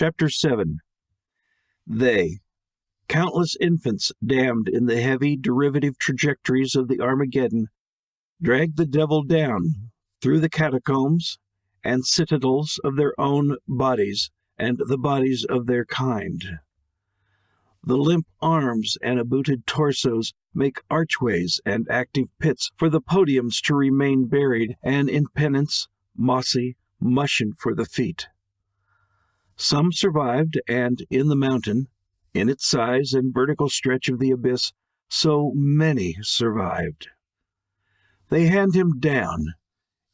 Chapter 7. They, countless infants damned in the heavy derivative trajectories of the Armageddon, dragged the devil down through the catacombs and citadels of their own bodies and the bodies of their kind. The limp arms and abooted torsos make archways and active pits for the podiums to remain buried, and in penance, mossy mushin for the feet. Some survived, and in the mountain, in its size and vertical stretch of the abyss, so many survived. They hand him down,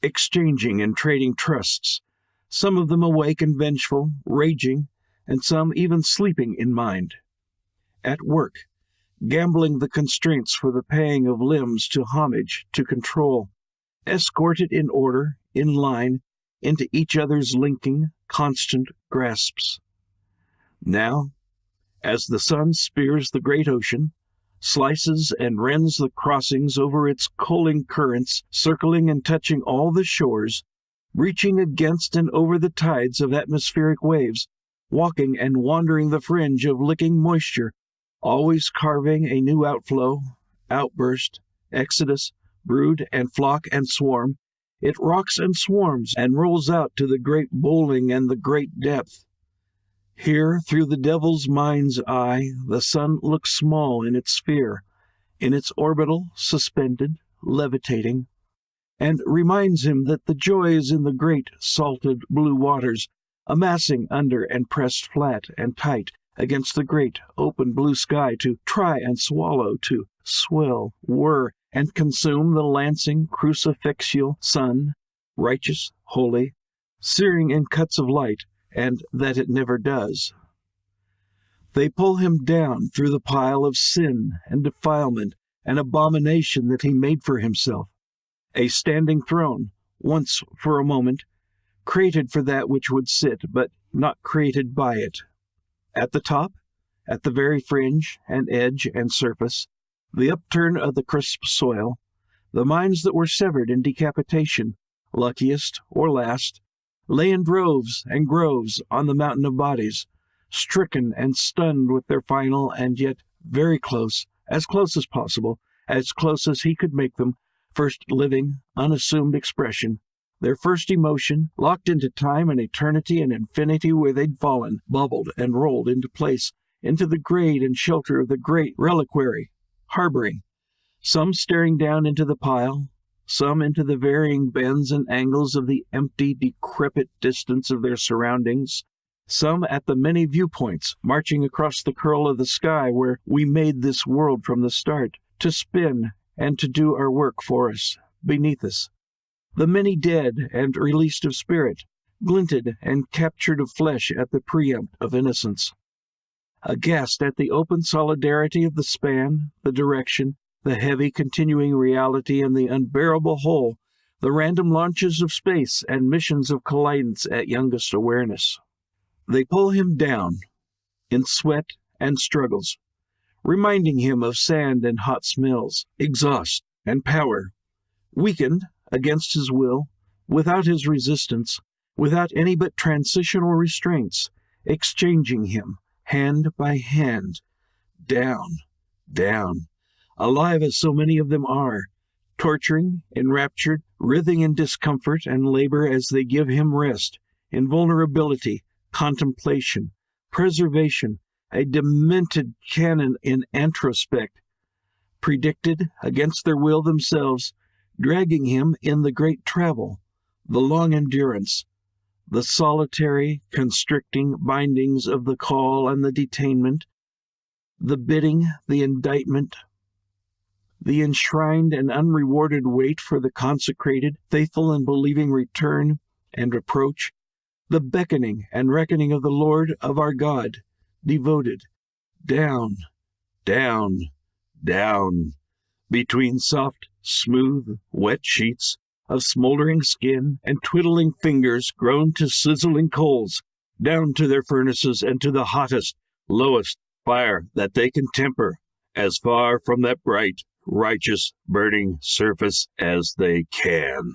exchanging and trading trusts, some of them awake and vengeful, raging, and some even sleeping in mind. At work, gambling the constraints for the paying of limbs to homage, to control, escorted in order, in line, into each other's linking, constant grasps. Now, as the sun spears the great ocean, slices and rends the crossings over its coaling currents, circling and touching all the shores, reaching against and over the tides of atmospheric waves, walking and wandering the fringe of licking moisture, always carving a new outflow, outburst, exodus, brood and flock and swarm, it rocks and swarms and rolls out to the great bowling and the great depth. Here, through the devil's mind's eye, the sun looks small in its sphere, in its orbital, suspended, levitating, and reminds him that the joy is in the great, salted blue waters, amassing under and pressed flat and tight against the great, open blue sky to try and swallow, to swell, whir, and consume the lancing, crucifixial sun, righteous, holy, searing in cuts of light, and that it never does. They pull him down through the pile of sin and defilement and abomination that he made for himself, a standing throne, once for a moment, created for that which would sit, but not created by it. At the top, at the very fringe and edge and surface, the upturn of the crisp soil, the minds that were severed in decapitation, luckiest or last, lay in droves and groves on the mountain of bodies, stricken and stunned with their final and yet very close as possible, as close as he could make them, first living, unassumed expression, their first emotion, locked into time and eternity and infinity where they'd fallen, bubbled and rolled into place, into the grade and shelter of the great reliquary, harboring, some staring down into the pile, some into the varying bends and angles of the empty, decrepit distance of their surroundings, some at the many viewpoints, marching across the curl of the sky where we made this world from the start, to spin and to do our work for us, beneath us. The many dead and released of spirit, glinted and captured of flesh at the preempt of innocence. Aghast at the open solidarity of the span, the direction, the heavy continuing reality and the unbearable whole, the random launches of space and missions of collidance at youngest awareness. They pull him down, in sweat and struggles, reminding him of sand and hot smells, exhaust and power, weakened against his will, without his resistance, without any but transitional restraints, exchanging him, hand by hand, down, down, alive as so many of them are, torturing, enraptured, writhing in discomfort and labor as they give him rest, invulnerability, contemplation, preservation, a demented canon in antrospect, predicted against their will themselves, dragging him in the great travel, the long endurance, the solitary, constricting bindings of the call and the detainment, the bidding, the indictment, the enshrined and unrewarded wait for the consecrated, faithful and believing return and approach, the beckoning and reckoning of the Lord of our God, devoted, down, down, down, between soft, smooth, wet sheets of smoldering skin and twiddling fingers grown to sizzling coals, down to their furnaces and to the hottest, lowest fire that they can temper, as far from that bright, righteous, burning surface as they can.